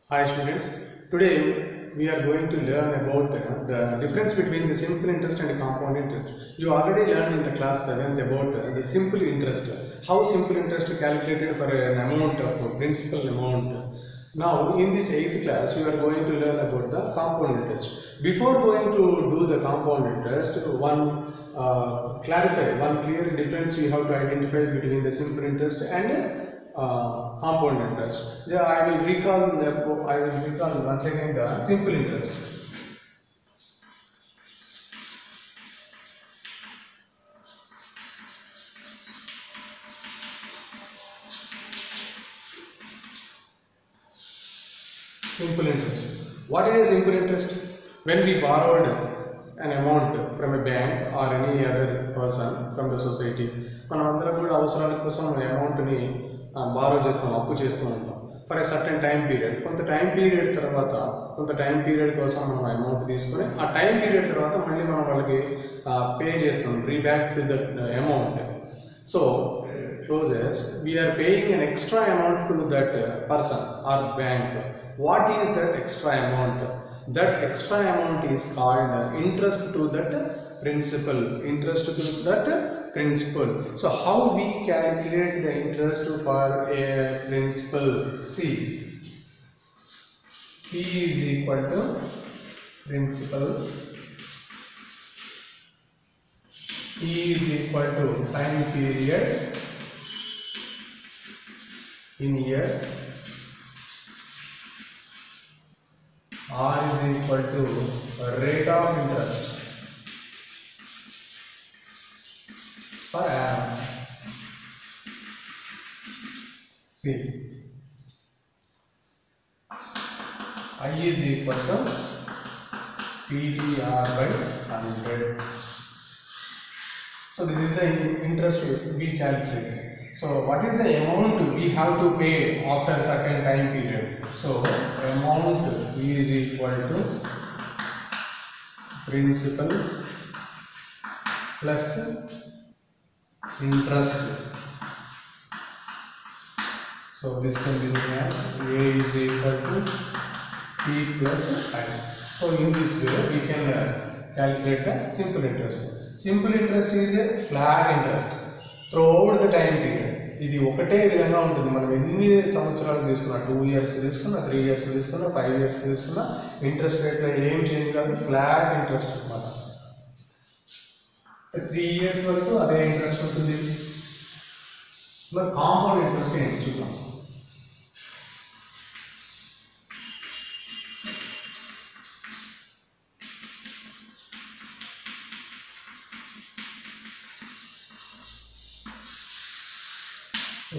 Hi students, today we are going to learn about the difference between the simple interest and the compound interest. You already learned in the class 7th about the simple interest, how simple interest is calculated for an amount of principal amount. Now in this 8th class we are going to learn about the compound interest. Before going to do the compound interest, clarify one clear difference we have to identify between the simple interest and compound interest. Yeah, I will recall once again the simple interest. Simple interest. What is simple interest? When we borrowed an amount from a bank or any other person from the society, మనం అందరం కూడా అవసరాల కోసం amount ని borrow చేస్తాం, అప్పు చేస్తూ ఉంటాం for a certain time period. కొంత టైం పీరియడ్ తర్వాత కొంత టైం పీరియడ్ కోసం మనం అమౌంట్ తీసుకొని ఆ టైం పీరియడ్ తర్వాత మళ్ళీ మనం వాళ్ళకి పే చేస్తాం, రీబ్యాక్ to that amount. So closes, we are paying an extra amount to that person or bank. What is that extra amount? That extra amount is called interest to that principal. Interest to that principal. So how we calculate the interest for a principal? See, P is equal to principal. E is equal to time period in years. R is equal to rate of interest per annum. See, I is equal to PTR by 100. So this is the interest we calculate. So what is the amount we have to pay after a certain time period? So amount is equal to principal plus interest. So this can be written as A is equal to P plus I. So in this way we can calculate the simple interest. Simple interest is a flat interest throughout the time period. ఇది ఒకటే విధంగా ఉంటుంది. మనం ఎన్ని సంవత్సరాలు తీసుకున్నా, 2 years తీసుకున్నా, 3 years తీసుకున్నా, 5 years తీసుకున్నా, ఇంట్రెస్ట్ రేట్లో ఏం చేంజ్ కాదు, ఫ్లాట్ ఇంట్రెస్ట్ అన్నమాట. 3 years వరకు అదే ఇంట్రెస్ట్ ఉంటుంది. మరి కాంపౌండ్ ఇంట్రెస్ట్ ఏంటి చూద్దాం.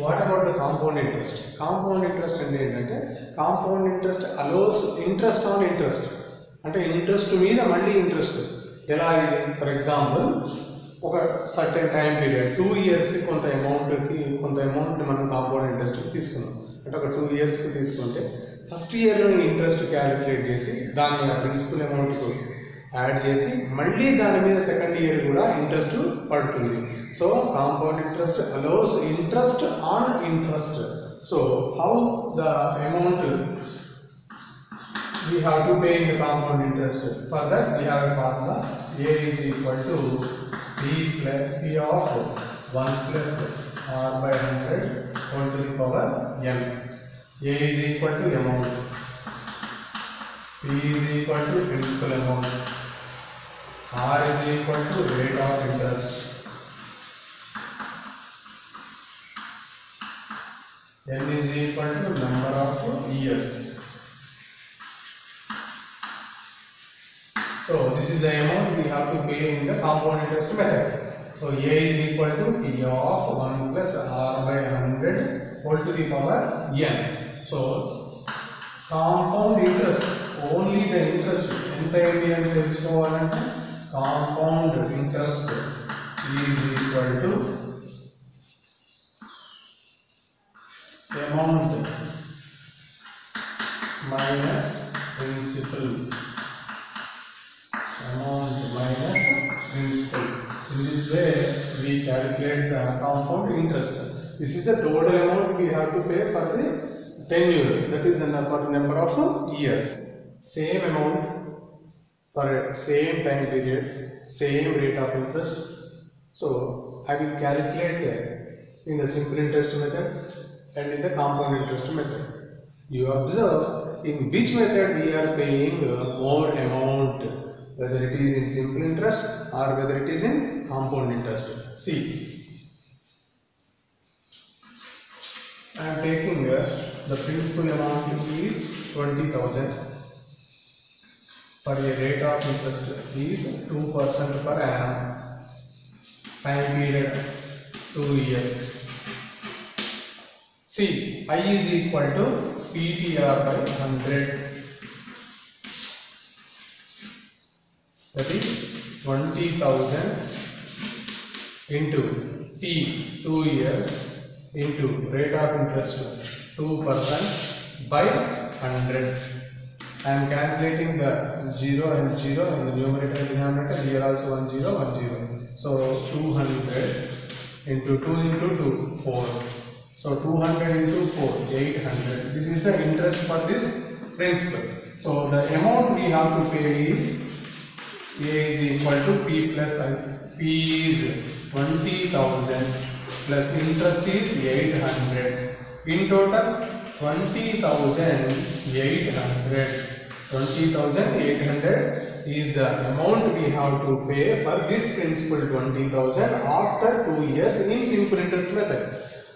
What about the compound interest? Compound interest అంటే ఏంటంటే, compound interest allows interest on interest, అంటే ఇంట్రెస్ట్ మీద మళ్ళీ ఇంట్రెస్ట్. ఎలా ఇది? ఫర్ ఎగ్జాంపుల్ ఒక సర్టెన్ టైం పీరియడ్ 2 yearsకి కొంత అమౌంట్ మనం కాంపౌండ్ ఇంట్రెస్ట్ తీసుకున్నాం. అంటే ఒక 2 yearsకి తీసుకుంటే ఫస్ట్ ఇయర్లో ఇంట్రెస్ట్ క్యాలిక్యులేట్ చేసి దాన్ని ప్రిన్సిపల్ అమౌంట్కు యాడ్ చేసి మళ్ళీ దాని మీద సెకండ్ ఇయర్ కూడా ఇంట్రెస్ట్ పడుతుంది. So compound interest allows interest on interest. So how the amount we have to pay in the compound interest? For that we have a formula. A is equal to P of 1 plus R by 100 whole to the power n. A is equal to amount. P is equal to principal amount. R is equal to rate of interest. N is equal to number of years. So this is the amount we have to pay in the compound interest method. So A is equal to P of 1 plus R by 100 whole to the power n. So compound interest, only the interest enta indi ani telusukovalante compound interest is equal to amount minus principal. Amount minus principal. In this way we calculate the compound interest. This is the total amount we have to pay for the tenure, that is the number of years. Same amount for same time period, same rate of interest. So I will calculate in the simple interest method and in the compound interest method. You observe in which method we are paying more amount, whether it is in simple interest or whether it is in compound interest. See, I am taking the principal amount is 20,000 for a rate of interest is 2% per annum. Time period 2 years. See, I is equal to PTR by 100. That is 20,000 into T 2 years into rate of interest 2% by 100. I am calculating the 0 and 0 in the numerator and denominator. Here also 1 0 1 0. So 200 into 2 into 2 4. So 200 into 4 800. This is the interest for this principal. So the amount we have to pay is A is equal to P plus I. P is 20,000 plus interest is 800. In total 20,800. 20,800 is the amount we have to pay for this principal 20,000 after 2 years in simple interest method.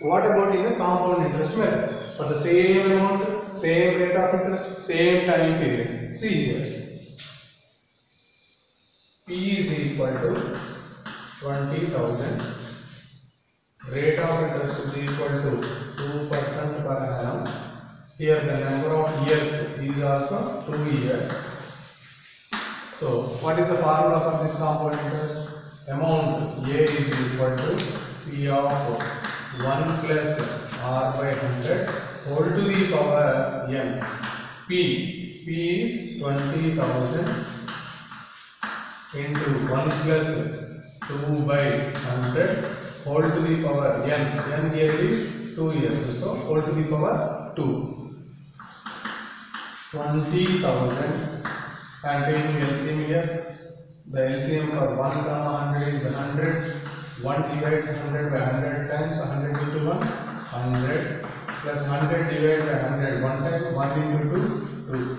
What about in the compound interest method? For the same amount, same rate of interest, same time period. See here. P is equal to 20,000. Rate of interest is equal to 2% per annum. Here the number of years is also 2 years. So what is the formula for this compound interest? Amount A is equal to P of 1 plus R by 100 whole to the power n. P is 20,000 into 1 plus 2 by 100 whole to the power n. N here is 2 years. So whole to the power 2. 20,000. I am taking LCM here. The LCM for 1 comma 100 is 100. 1 divides 100 by 100 times 100 into 1 100 plus 100 divided by 100 1 time 1 into 2 2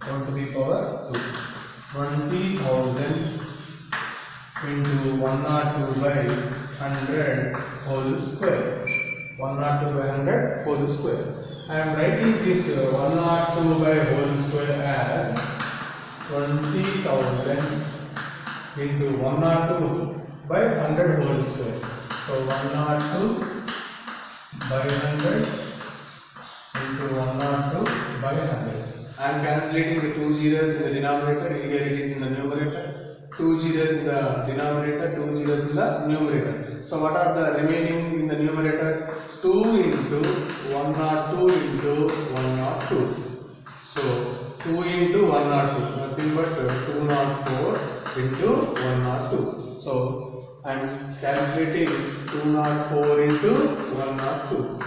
1 to the power 2. 20,000 into 102 by 100 whole square. 102 by 100 whole square. I am writing this 102 by whole square as 20,000 into 102 by 100 whole square. So 102 by 100 into 102 by 100. I am calculating the 2 zeros in the denominator. Here it is in the numerator. 2 zeros in the denominator, 2 zeros in the numerator. So what are the remaining in the numerator? 2 into 102 into 102. So 2 into 102, nothing but 204 into 102. So I am calculating 204 into 102.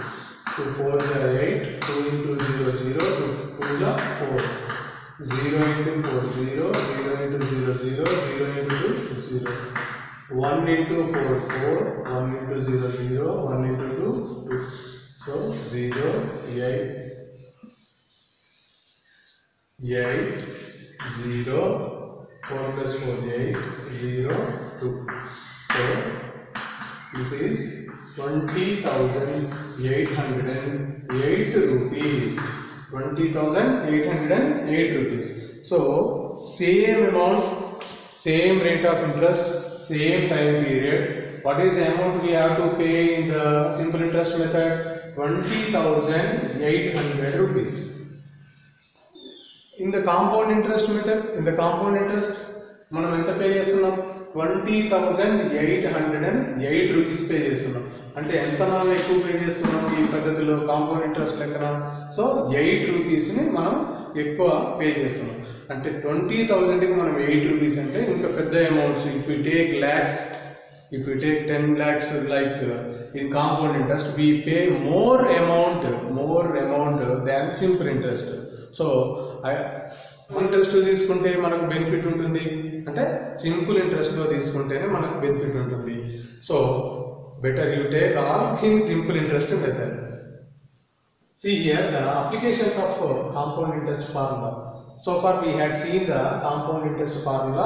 2 4 is 8, 2 into 0 0, 2 2 is 4. 0 into 4 0, 0 into 0 0, 0 into 2 0. 1 into 4 4, 1 into 0 0, 1 into 2 2. So 0 8 8 0 4 plus 4 8 0 2. So this is 20,808 rupees. 20,808 rupees. So same amount, same rate of interest, same time period. What is the amount we have to pay in the simple interest method? 20,800 rupees. In the compound interest method, in the compound interest, మనం ఎంత pay చేస్తున్నాం? 20,808 rupees pay చేస్తున్నాం. అంటే ఎంత మనం ఎక్కువ pay చేస్తున్నాం ఈ పద్ధతిలో కాంపౌండ్ ఇంట్రెస్ట్ లెక్కన? సో 8 రూపీస్ని మనం ఎక్కువ పే చేస్తున్నాం. అంటే 20,000కి మనం 8 రూపీస్ అంటే ఇంకా పెద్ద amounts. If you take lakhs, if you take 10 lakhs like in compound interest, we pay more amount than simple interest. So interest తీసుకుంటే మనకు బెనిఫిట్ ఉంటుంది అంటే సింపుల్ ఇంట్రెస్ట్లో తీసుకుంటేనే మనకు బెనిఫిట్ ఉంటుంది. So better you take all in simple interest method. See here the applications of compound interest formula. So far we had seen the compound interest formula.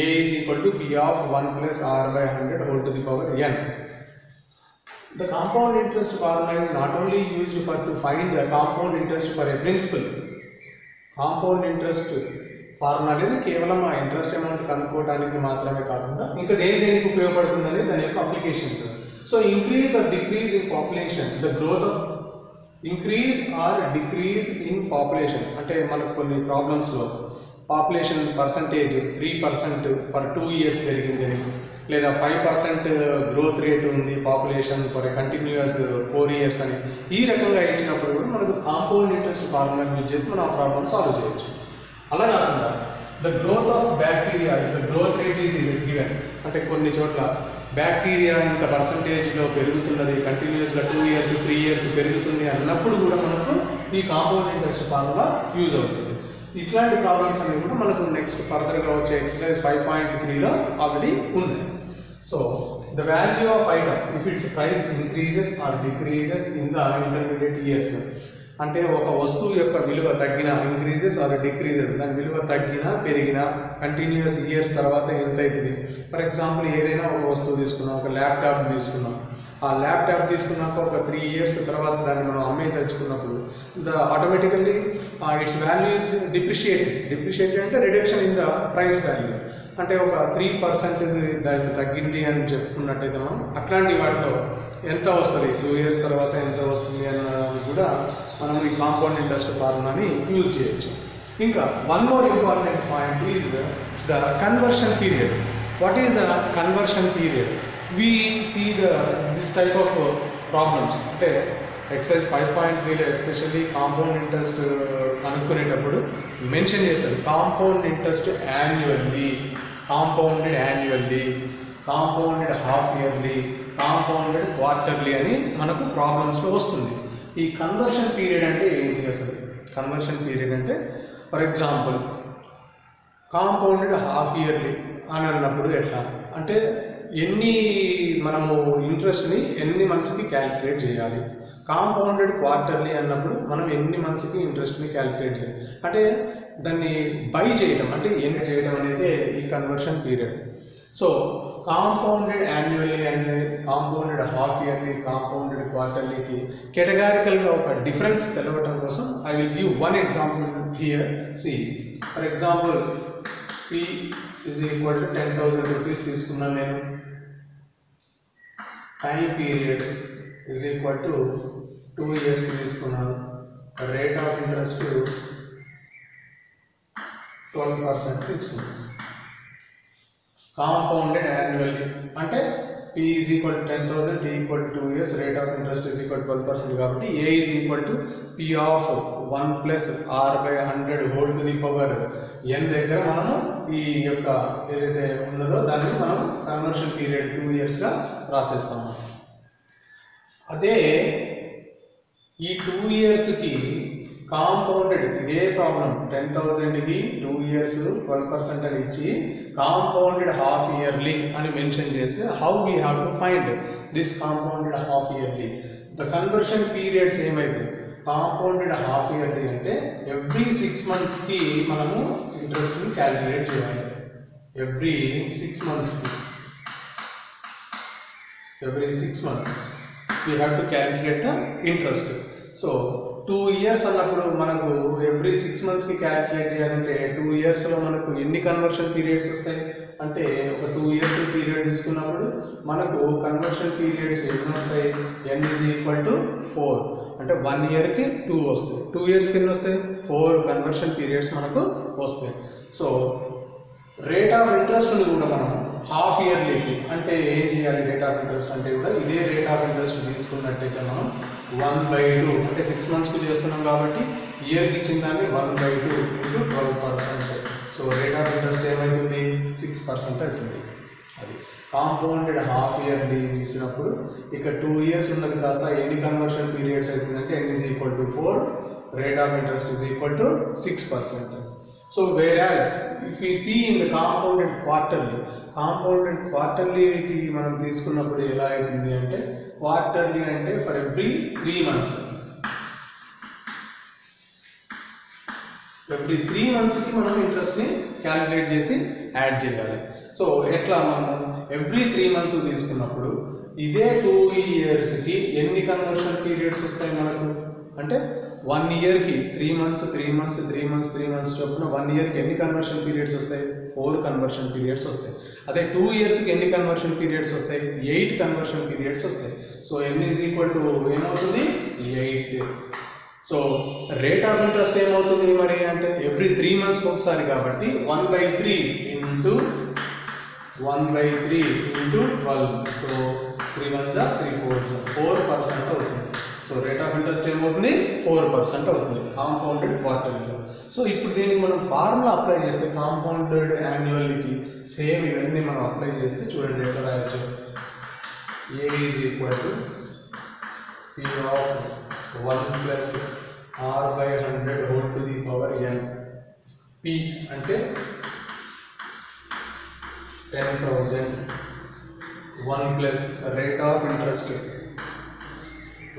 A is equal to P of 1 plus R by 100 whole to the power n. The compound interest formula is not only used for to find the compound interest for a principal. Compound interest formula అనేది కేవలం ఆ interest amount కనుక్కోవడానికి మాత్రమే కాకుండా ఇంకా దేనికి ఉపయోగపడుతుందని దాని యొక్క applications. So increase or decrease in population, the growth of increase or decrease in population అంటే మనకు కొన్ని ప్రాబ్లమ్స్లో పాపులేషన్ పర్సంటేజ్ 3% ఫర్ 2 years పెరిగిందని, లేదా 5% గ్రోత్ రేట్ ఉంది పాపులేషన్ ఫర్ కంటిన్యూస్ 4 years అని ఈ రకంగా ఇచ్చినప్పుడు కూడా మనకు కాంపౌండ్ ఇంట్రెస్ట్ ఫార్ములా యూజ్ చేసి మనం ఆ ప్రాబ్లమ్ సాల్వ్ చేయొచ్చు. అలా కాకుండా the growth of bacteria, the growth rate is given అంటే కొన్ని చోట్ల బ్యాక్టీరియా ఇంత పర్సంటేజ్లో పెరుగుతున్నది కంటిన్యూస్గా 2 years 3 years పెరుగుతుంది అన్నప్పుడు కూడా మనకు ఈ కాంపౌండ్ ఇంట్రెస్ట్ ఫార్ములా యూజ్ అవుతుంది. ఇట్లాంటి ప్రాబ్లమ్స్ అన్ని కూడా మనకు నెక్స్ట్ ఫర్దర్గా వచ్చే ఎక్సర్సైజ్ 5.3లో ఆల్రెడీ ఉంది. So the value of item if its price increases or decreases in the intermediate years అంటే ఒక వస్తువు యొక్క విలువ తగ్గిన ఇంక్రీజెస్ ఆర్ డిక్రీజెస్ దాని విలువ తగ్గినా పెరిగినా కంటిన్యూస్ ఇయర్స్ తర్వాత ఎంత అవుతుంది. ఫర్ ఎగ్జాంపుల్ ఏదైనా ఒక వస్తువు తీసుకున్నాం, ఒక ల్యాప్టాప్ తీసుకున్నాం, ఆ ల్యాప్టాప్ తీసుకున్నాక ఒక 3 years తర్వాత దాన్ని మనం అమ్మే తెచ్చుకున్నప్పుడు automatically its value is depreciated అంటే reduction in the price value అంటే ఒక 3% దాన్ని తగ్గింది అని చెప్పుకున్నట్టయితే మనం అట్లాంటి వాటిలో ఎంత వస్తుంది 2 years తర్వాత ఎంత వస్తుంది అన్నది కూడా మనం ఈ కాంపౌండ్ ఇంట్రెస్ట్ ఫార్ములాని యూజ్ చేయొచ్చు. ఇంకా one more important point is the conversion period. What is the conversion period? we see this type of problems అంటే ఎక్సైజ్ 5.3లో ఎస్పెషల్లీ కాంపౌండ్ ఇంట్రెస్ట్ కనుక్కునేటప్పుడు మెన్షన్ చేస్తారు compound interest annually, compounded annually, compounded half yearly, compounded quarterly అని మనకు ప్రాబ్లమ్స్లో వస్తుంది. ఈ conversion period అంటే ఏంటి అసలు? కన్వర్షన్ పీరియడ్ అంటే for example compounded half yearly అని అన్నప్పుడు ఎట్లా అంటే ఎన్ని మనము ఇంట్రెస్ట్ని ఎన్ని మంత్స్కి క్యాలిక్యులేట్ చేయాలి. కాంపౌండెడ్ క్వార్టర్లీ అన్నప్పుడు మనం ఎన్ని మంత్స్కి ఇంట్రెస్ట్ని క్యాలిక్యులేట్ చేయాలి అంటే దాన్ని బై చేయడం అంటే ఎన్ని చేయడం అనేది ఈ conversion period. So compounded annually అనేది కాంపౌండెడ్ హాఫ్ ఇయర్లీ, కాంపౌండెడ్ క్వార్టర్లీకి కేటగారికల్గా ఒక డిఫరెన్స్ తెలవడం కోసం I will give one example here. See for example P is equal to 10,000 rupees తీసుకున్నాను నేను. Time period is equal to 2 years తీసుకున్నాను. రేట్ ఆఫ్ ఇంట్రెస్ట్ 12% తీసుకున్నాను. కాంపౌండెడ్ యాన్యువల్లీ అంటే P is equal to 10,000, T equal to 2 years, rate of interest is equal to 12% కాబట్టి A is equal to P of 1 plus R by 100 whole to the power n దగ్గర మనము ఈ యొక్క ఏదైతే ఉన్నదో దాన్ని మనం కన్వర్షన్ పీరియడ్ 2 yearsగా రాసేస్తాము. అదే ఈ 2 yearsకి కాంపౌండెడ్ ఇదే ప్రాబ్లం 10,000కి 2 years 12% అని ఇచ్చి కాంపౌండెడ్ హాఫ్ ఇయర్లీ అని మెన్షన్ చేస్తే how we have to find this compounded half yearly? The conversion periods ఏమైతే కాంపౌండెడ్ హాఫ్ ఇయర్లీ అంటే ఎవ్రీ 6 monthsకి మనము ఇంట్రెస్ట్ని క్యాలిక్యులేట్ చేయాలి. Every 6 monthsకి every 6 months we have to calculate the interest. So 2 years అన్నప్పుడు మనకు every 6 monthsకి calculate చేయాలంటే 2 yearsలో మనకు ఎన్ని కన్వర్షన్ పీరియడ్స్ వస్తాయి అంటే ఒక 2 years పీరియడ్ తీసుకున్నప్పుడు మనకు కన్వర్షన్ పీరియడ్స్ ఎన్ని వస్తాయి? n is equal to 4 అంటే 1 yearకి 2 వస్తాయి. 2 yearsకి ఎన్ని వస్తాయి? 4 కన్వర్షన్ పీరియడ్స్ మనకు వస్తాయి. సో రేట్ ఆఫ్ ఇంట్రెస్ట్ని కూడా మనం హాఫ్ ఇయర్లీకి అంటే ఏం చేయాలి? రేట్ ఆఫ్ ఇంట్రెస్ట్ అంటే కూడా ఇదే రేట్ ఆఫ్ ఇంట్రెస్ట్ తీసుకున్నట్టయితే మనం 1/2 అంటే 6 monthsకి చేస్తున్నాం కాబట్టి ఇయర్కి ఇచ్చిన దాన్ని 1/2 into 12%. So rate of interest ఏమవుతుంది? 6% అవుతుంది. అది కాంపౌండెడ్ హాఫ్ ఇయర్లీ చూసినప్పుడు ఇక్కడ 2 years ఉన్నది కాస్త ఎన్ని కన్వర్షన్ పీరియడ్స్ అవుతుందంటే n is equal to 4, rate of interest is equal to 6%. So whereas if we see in the compounded quarterly కి మనం తీసుకున్నప్పుడు ఎలా అవుతుంది అంటే క్వార్టర్లీ అంటే for every 3 months. Every 3 months కి మనం ఇంట్రెస్ట్ ని క్యాలిక్యులేట్ చేసి యాడ్ చేయాలి. సో ఎట్లా మనం ఎవ్రీ 3 months తీసుకున్నప్పుడు ఇదే 2 years కి ఎన్ని కన్వర్షన్ పీరియడ్స్ వస్తాయి మనకు అంటే 1 year కి 3 months చొప్పున 1 year కి ఎన్ని కన్వర్షన్ పీరియడ్స్ వస్తాయి 4 కన్వర్షన్ పీరియడ్స్ వస్తాయి. అదే 2 years కి ఎన్ని కన్వర్షన్ పీరియడ్స్ వస్తాయి 8 కన్వర్షన్ పీరియడ్స్ వస్తాయి. So n is equal to ఏమవుతుంది 8. సో రేట్ ఆఫ్ ఇంట్రెస్ట్ ఏమవుతుంది మరి అంటే ఎవ్రీ 3 months ఒకసారి కాబట్టి 1/3 ఇంటూ 12. సో 3 1s 3 4s 4% అవుతుంది. సో రేట్ ఆఫ్ ఇంట్రెస్ట్ ఏమవుతుంది 4% అవుతుంది కాంపౌండెడ్ క్వార్టర్లీలో. సో ఇప్పుడు దీనికి మనం ఫార్ములా అప్లై చేస్తే కాంపౌండెడ్ యాన్యువల్కి సేమ్ ఇవన్నీ మనం అప్లై చేస్తే చూడండి ఎట్లా రాయొచ్చు. A is equal to P of 1 plus R/100 whole to the power n. P అంటే 10,000 1 plus rate of interest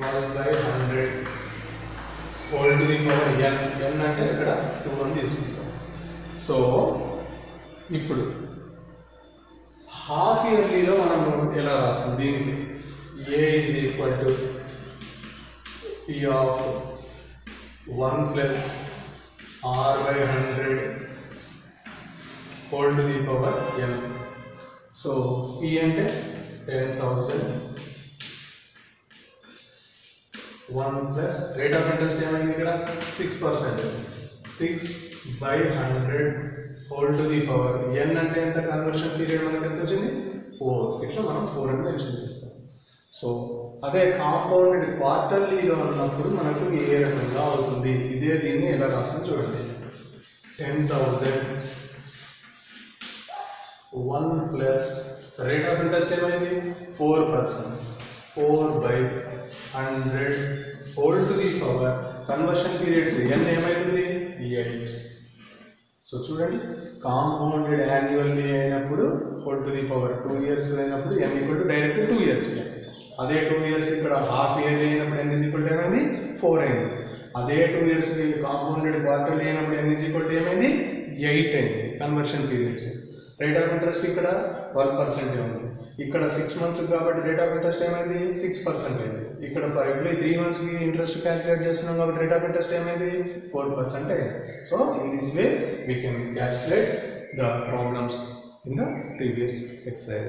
1/100 whole to the power n. n అంటే ఇక్కడ 2 అని తీసుకుంటాం. సో ఇప్పుడు హాఫ్ ఇయర్లీలో మనం ఎలా రాస్తాం దీనికి A is equal to P of 1 plus R/100 whole to the power n. So P అంటే 10,000 1 ప్లస్ రేట్ ఆఫ్ ఇంట్రెస్ట్ ఏమైంది ఇక్కడ 6%. 6/100 whole to the power n అంటే ఎంత కన్వర్షన్ పీరియడ్ మనకి ఎంత వచ్చింది 4. ఇట్లా మనం 4 అని మెన్షన్ చేస్తాం. సో అదే కాంపౌండెడ్ క్వార్టర్లీలో ఉన్నప్పుడు మనకు ఏ రకంగా అవుతుంది ఇదే దీన్ని ఎలా రాస్తాం చూడండి. 10,000 1 ప్లస్ రేట్ ఆఫ్ ఇంట్రెస్ట్ ఏమైంది 4%. 4/100 whole to the power conversion periods n ఏమైతుంది 8. సో చూడండి కాంపౌండెడ్ యాన్యువల్లీ అయినప్పుడు whole to the power 2 years అయినప్పుడు n equal to direct 2 years. అదే 2 years ఇక్కడ హాఫ్ ఇయర్లీ అయినప్పుడు n ఈజ్ ఈక్వల్ టు ఏమైంది 4 అయింది. అదే 2 years కాంపౌండెడ్ క్వార్టర్లీ అయినప్పుడు n ఈజ్ ఈక్వల్ టు ఏమైంది 8 అయింది conversion periods. Rate of interest ఇక్కడ 12% ఉంది. ఇక్కడ 6 months కాబట్టి రేట్ ఆఫ్ ఇంట్రెస్ట్ ఏమైంది 6% అయింది. ఇక్కడ ఫర్ ఎవ్రీ 3 months కి ఇంట్రెస్ట్ క్యాలిక్యులేట్ చేస్తున్నాం కాబట్టి రేట్ ఆఫ్ ఇంట్రెస్ట్ ఏమైంది 4% అయింది. So in this way we can calculate the problems in the previous exercise.